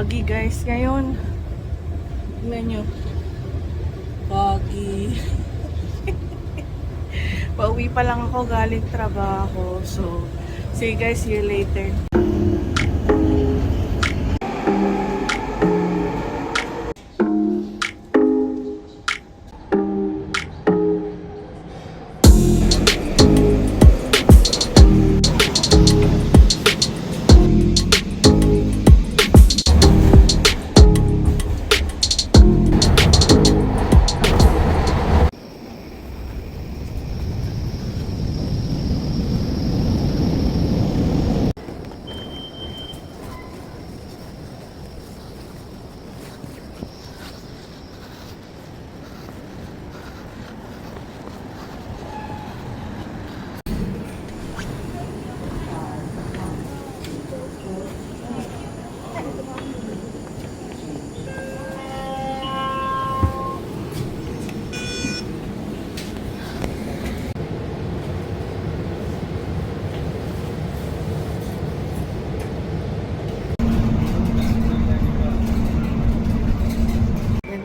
Foggy guys ngayon. Tingnan nyo. Foggy. Pauwi pa lang ako galing trabaho. So, see you guys, see you later.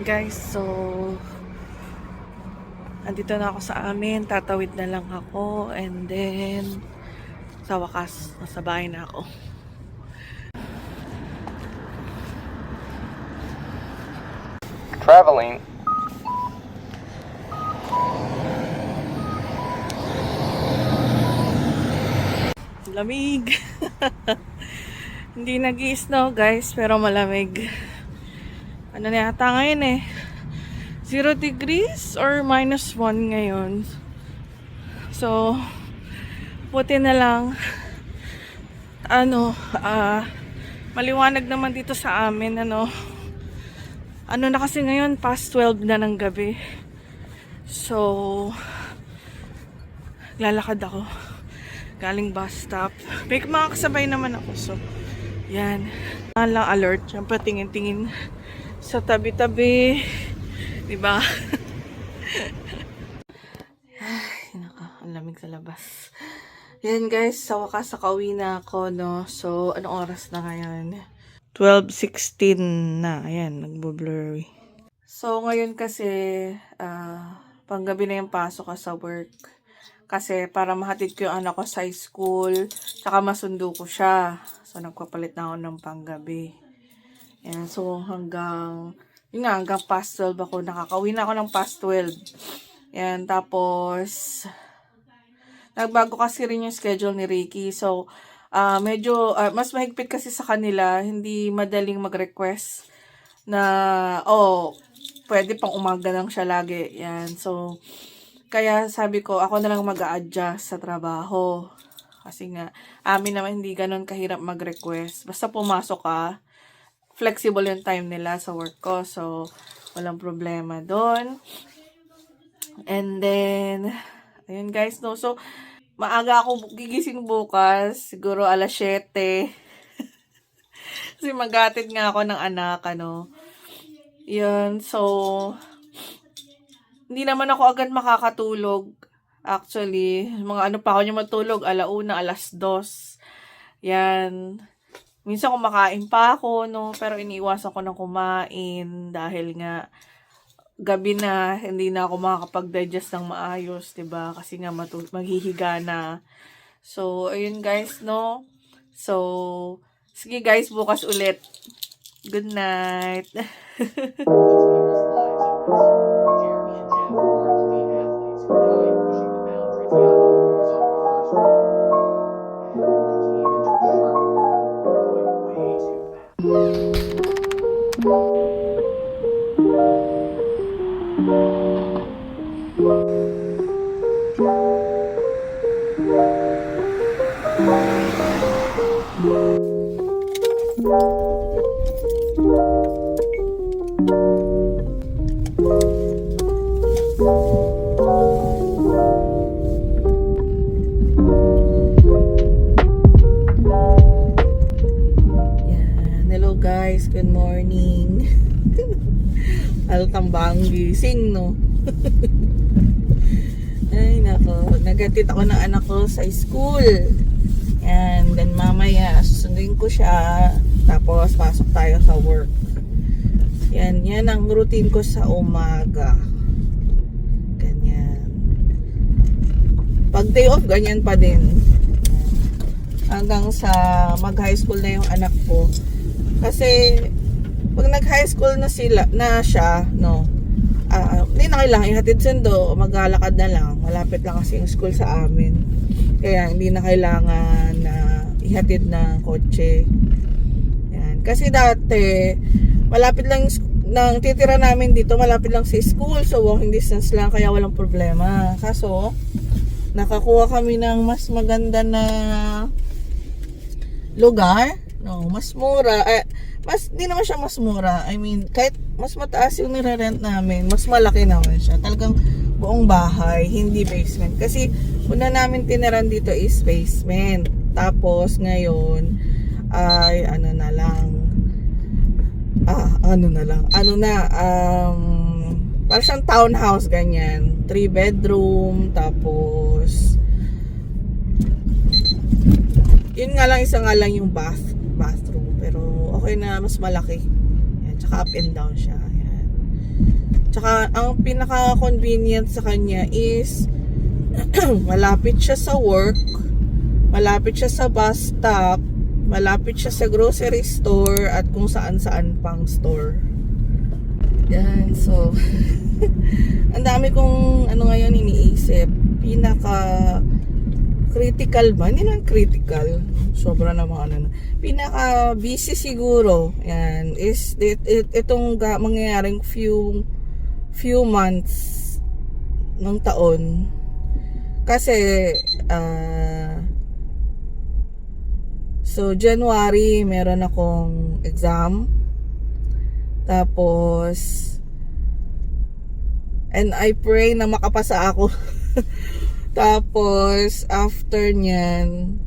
Guys, so andito na ako sa amin, tatawid na lang ako and then sa wakas, nasa bahay na ako. Traveling. Lamig. Hindi nag-i-snow guys, pero malamig. Ano na yata ngayon eh, 0 degrees or -1 ngayon. So, buti na lang maliwanag naman dito sa amin. Ano na kasi ngayon, past 12 na ng gabi. So, lalakad ako galing bus stop. May mga kasabay naman ako. So, yan. Lang alert. Siyempre, tingin-tingin sa tabi-tabi, diba? Ay, ang lamig sa labas. Yan guys, sa wakas nakauwi na ako, no? So, anong oras na ngayon? 12:16 na. Ayan, nagbo-blurry. So, ngayon kasi, panggabi na yung pasok ko sa work. Kasi, para mahatid ko yung anak ko sa school, saka masundo ko siya. So, nagpapalit na ako ng panggabi. Ayan, so hanggang past 12 ako. Nakakauwi na ako ng past 12. Ayan, tapos nagbago kasi rin yung schedule ni Ricky. So, medyo mas mahigpit kasi sa kanila. Hindi madaling mag-request na, pwede pang umaga lang siya lagi. Ayan, so kaya sabi ko, ako na lang mag-a-adjust sa trabaho. Kasi nga, amin naman hindi ganun kahirap mag-request. Basta pumasok ka, flexible yung time nila sa work ko. So, walang problema doon. And then, ayun guys, no. So, maaga ako gigising bukas. Siguro 7:00. Kasi maghatid nga ako ng anak, ano. Yun, so, hindi naman ako agad makakatulog. Actually, mga pa ako niya matulog, 1:00, 2:00. Yan. Minsan kumakain pa ako, no? Pero iniiwasan ko ng kumain dahil nga gabi na, hindi na ako makakapag-digest ng maayos, 'di ba? Kasi nga maghihiga na. So, ayun guys, no? So, sige guys, bukas ulit. Good night. Hello guys, good morning. Altambang gising, no? Ay nako, nagatid ako ng anak ko sa school. And then mamaya susunduin ko siya Tapos, pasok tayo sa work. Yan ang routine ko sa umaga. Ganyan. Pag day off, ganyan pa din. Hanggang sa mag-high school na yung anak ko. Kasi, pag nag-high school na siya, no, hindi na kailangan ihatid sundo, maglalakad na lang. Malapit lang kasi yung school sa amin. Kaya, hindi na kailangan na ihatid ng kotse. Yan. Kasi dati, malapit lang nang titira namin dito, malapit lang sa school. So, walking distance lang, kaya walang problema. Kaso, nakakuha kami ng mas maganda na lugar. No, mas mura. Di naman siya mas mura. I mean, kahit mas mataas yung nire-rent namin, mas malaki naman siya. Talagang buong bahay, hindi basement. Kasi, una namin tiniran dito is basement. Tapos, ngayon, ay, parang siyang townhouse, ganyan. 3 bedroom, tapos, yun nga lang, isa nga lang yung bathroom. Pero, okay na, mas malaki. Yan, tsaka up and down siya. Yan. Tsaka, ang pinaka-convenient sa kanya is, malapit siya sa work, malapit siya sa bus stop, malapit siya sa grocery store, at kung saan-saan pang store. Yan, so, ang dami kong, ngayon iniisip, critical ba? Hindi lang critical. Sobra namang pinaka busy siguro. Yan. Is itong mangyayaring few months ng taon. Kasi, so, January, meron akong exam. Tapos, and I pray na makapasa ako. Tapos, after nyan,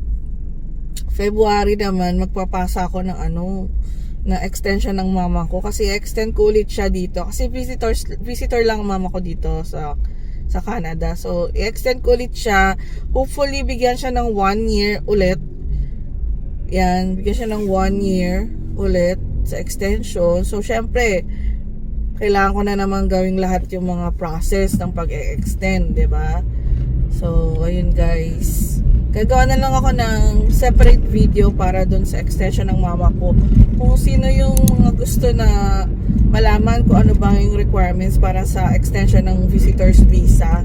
February naman, magpapasa ako ng na extension ng mama ko. Kasi extend ko ulit siya dito. Kasi visitor lang ang mama ko dito sa Canada. So, i-extend ko ulit siya. Hopefully, bigyan siya ng 1 year ulit. Yan, bigyan siya ng 1 year ulit sa extension. So, syempre, kailangan ko na naman gawing lahat yung mga process ng pag-extend, 'di ba? So, ayun guys. Gagawa na lang ako ng separate video para dun sa extension ng mama ko. Kung sino yung mga gusto na malaman kung ano ba yung requirements para sa extension ng visitor's visa.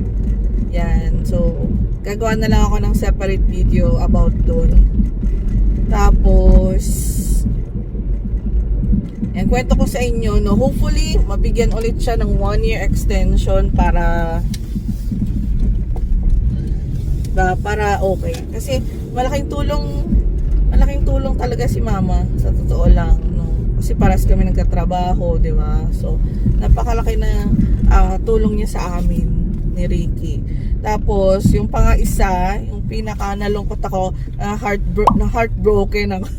Yan. So, gagawa na lang ako ng separate video about dun. Tapos, yan, kwento ko sa inyo, no, hopefully, mabigyan ulit siya ng 1 year extension para okay. Kasi malaking tulong talaga si mama, sa totoo lang, no. Kasi paras kami nagtatrabaho, di ba? So, napakalaki na tulong niya sa amin ni Ricky. Tapos, yung pang-isa, yung pinaka nalungkot ako, heartbroken ako.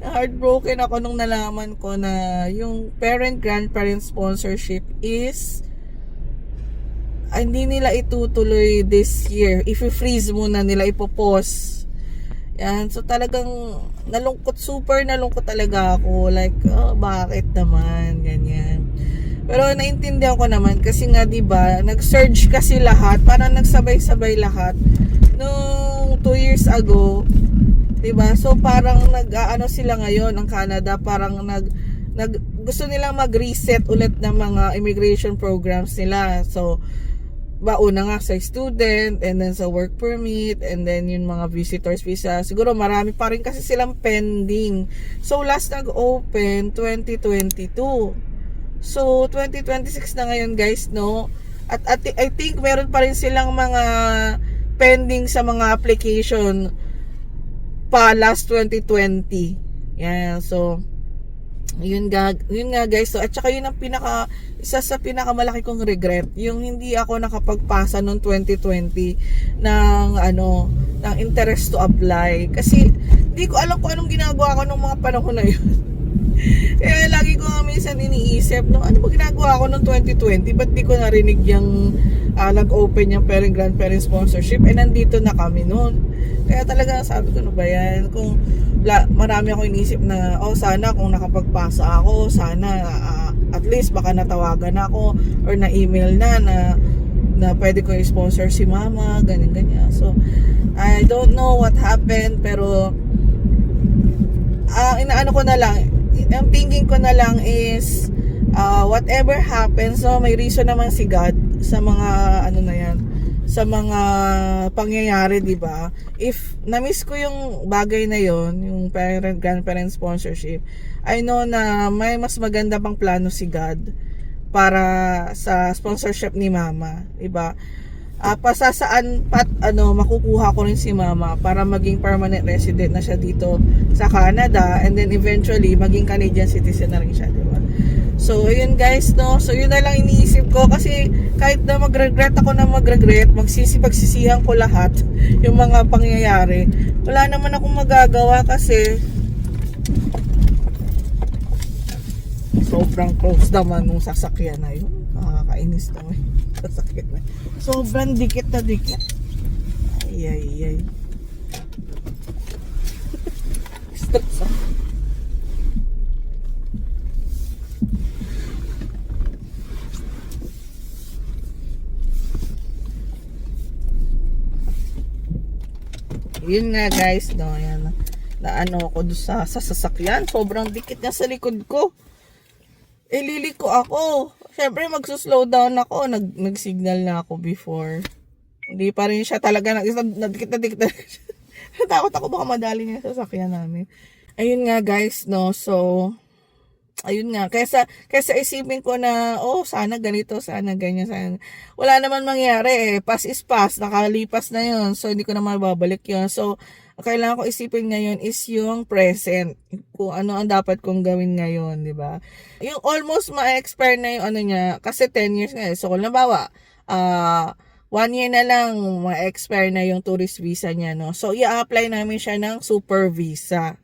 Heartbroken ako nung nalaman ko na yung parent-grandparent sponsorship is hindi nila itutuloy this year. I-freeze muna nila, ipopause. Yan. So talagang super nalungkot talaga ako. Like, bakit naman? Ganyan. Pero naintindihan ko naman kasi nga 'di ba, nag-surge kasi lahat, parang nagsabay-sabay lahat nung 2 years ago. 'Di ba? So parang sila ngayon ang Canada, parang gusto nilang mag-reset ulit ng mga immigration programs nila. So una nga sa student, and then sa work permit, and then yung mga visitors visa. Siguro marami pa rin kasi silang pending. So last nag-open 2022. So 2026 na ngayon guys, no? At I think meron pa rin silang mga pending sa mga application pa last 2020. Yan, so yun nga guys. So, at saka yun ang isa sa pinakamalaki kong regret, yung hindi ako nakapagpasa noong 2020 ng interest to apply. Kasi di ko alam kung anong ginagawa ko nung mga panahon na yun. Kaya lagi ko nga minsan iniisip, no, ano ba ginagawa ko noong 2020? Ba't di ko narinig yung nag-open yung parent grandparent sponsorship? Eh, nandito na kami noon. Kaya talaga sabi ko, no ba yan? Kung marami ako iniisip na, oh, sana kung nakapagpasa ako, sana at least baka natawagan ako or na-email na pwede ko i-sponsor si mama, ganyan-ganyan. So, I don't know what happened, pero inaano ko na lang, ang thinking ko na lang is whatever happens, so may reason naman si God sa mga ano na yan, sa mga pangyayari, di ba? If na-miss ko yung bagay na yon, yung parent grandparent sponsorship, I know na may mas maganda pang plano si God para sa sponsorship ni mama, di ba? Pasasaan makukuha ko rin si mama para maging permanent resident na siya dito sa Canada, and then eventually maging Canadian citizen na rin siya, di ba? So ayun guys, no, so yun na lang iniisip ko, kasi kahit na magregret ako na pagsisihan ko lahat yung mga pangyayari, wala naman akong magagawa kasi sobrang close naman nung sasakyan na yun. Nakakainis naman sasakyan na. Sobrang dikit na dikit. Ay. Stress ako. Yun nga guys, no, yan. Naano ako doon sa sasakyan. Sobrang dikit niya sa likod ko. Liliko ako. Siyempre magsuslow down ako. Nag-signal na ako before. Hindi pa rin siya talaga nadikit na dikit. Natakot ako baka madali niya sa sasakyan namin. Ayun nga guys, no. So, ayun nga. Kaysa isipin ko na, oh, sana ganito, sana ganyan, sana. Wala naman mangyari eh. Pass is pass. Nakalipas na yun. So, hindi ko na mababalik yun. So, kailangan ko isipin ngayon is yung present. Kung ano ang dapat kong gawin ngayon, di ba? Yung almost ma-expire na yung ano niya, kasi 10 years nga. So, kung nabawa, 1 year na lang ma-expire na yung tourist visa niya, no? So, i-apply namin siya ng super visa.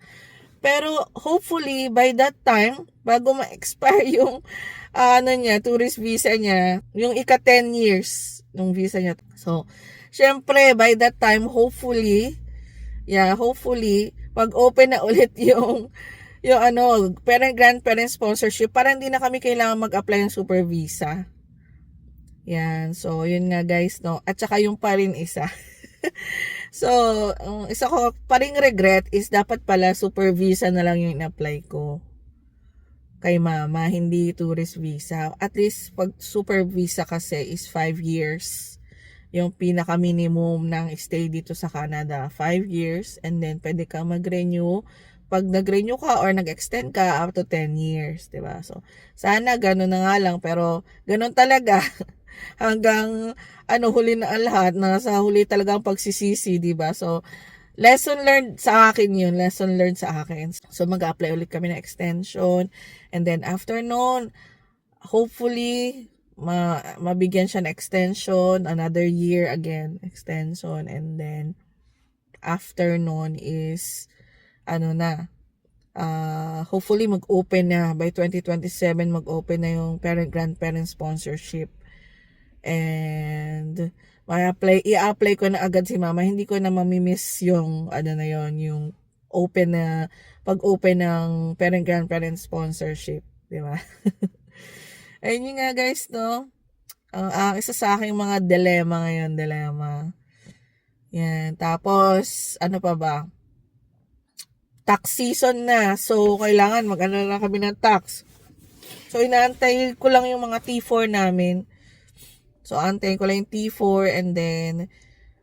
Pero, hopefully, by that time, bago ma-expire yung tourist visa niya, yung ika 10 years ng visa niya. So, syempre, by that time, hopefully, pag-open na ulit yung parent grandparent sponsorship para hindi na kami kailangan mag-apply ng super visa. Yan. So, yun nga guys, no. At saka yung pa rin isa. So, isa ko pa ring regret is dapat pala super visa na lang yung in-apply ko kay mama, hindi tourist visa. At least pag super visa kasi is 5 years. Yung pinaka-minimum ng stay dito sa Canada, 5 years, and then pwede kang mag-renew. Pag nag-renew ka or nag-extend ka, up to 10 years, diba? So, sana ganun na nga lang, pero ganun talaga. Hanggang, huli na ang lahat, nasa huli talaga ang pagsisisi, diba? So, lesson learned sa akin yun, lesson learned sa akin. So, mag-apply ulit kami ng extension, and then after noon, hopefully, mabigyan siya ng extension, another year again, extension, and then after nun is hopefully mag-open na by 2027, mag-open na yung parent grandparent sponsorship, and i-apply ko na agad si mama. Hindi ko na mamimiss yung yung pag-open ng parent grandparent sponsorship, di ba? Ayun nga guys, no? Isa sa aking mga dilemma ngayon, Yan. Tapos, ano pa ba? Tax season na. So, kailangan mag-ano na kami ng tax. So, inaantay ko lang yung mga T4 namin. So, antayin ko lang yung T4, and then,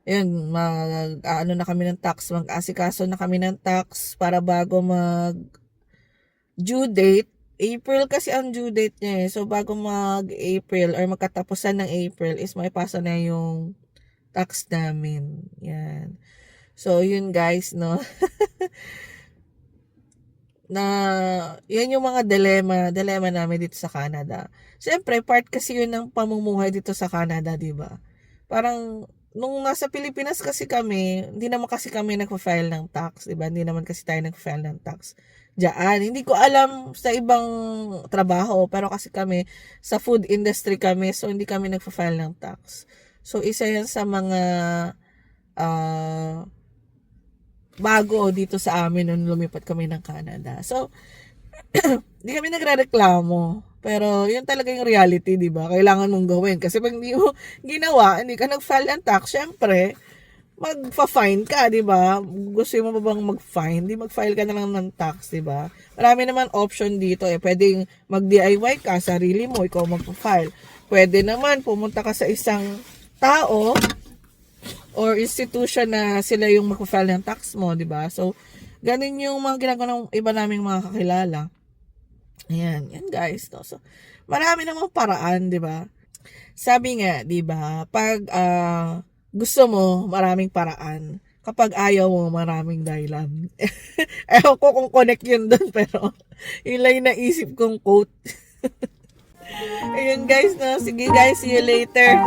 yun, na kami ng tax. Mag-asikaso na kami ng tax para bago due date. April kasi ang due date niya eh. So, bago mag-April or magkatapusan ng April is maipasa na yung tax namin. Yan. So, yun guys, no? Yan yung mga dilemma namin dito sa Canada. Siyempre, part kasi yun ng pamumuhay dito sa Canada, di ba? Parang, nung nasa Pilipinas kasi kami, hindi naman kasi kami nagpa-file ng tax, di ba? Hindi naman kasi tayo nagpa-file ng tax. Diyan. Hindi ko alam sa ibang trabaho, pero kasi kami, sa food industry kami, so hindi kami nagfa-file ng tax. So, isa yan sa mga ah, bago dito sa amin nung lumipat kami ng Canada. So, hindi kami nagrereklamo. Pero, yun talaga yung reality, di ba? Kailangan mong gawin. Kasi pag hindi mo ginawa, hindi ka nag-file ng tax, syempre, magfa-fine ka, di ba? Gusto mo ba bang mag-fine? Di mag-file ka na lang ng tax, di ba? Marami naman option dito eh. Pwedeng mag-DIY ka, sarili mo, ikaw magpa-file. Pwede naman pumunta ka sa isang tao or institution na sila yung mag-file ng tax mo, di ba? So, ganun yung mga ginagawa ng iba naming mga kakilala. Ayan, yan guys. No? So, marami namang paraan, di ba? Sabi nga, di ba, pag gusto mo, maraming paraan. Kapag ayaw mo, maraming dahilan. Ewan ko kung connect yun dun, pero yun lang yung naisip kong quote. Ayun guys, no? Sige guys, see you later.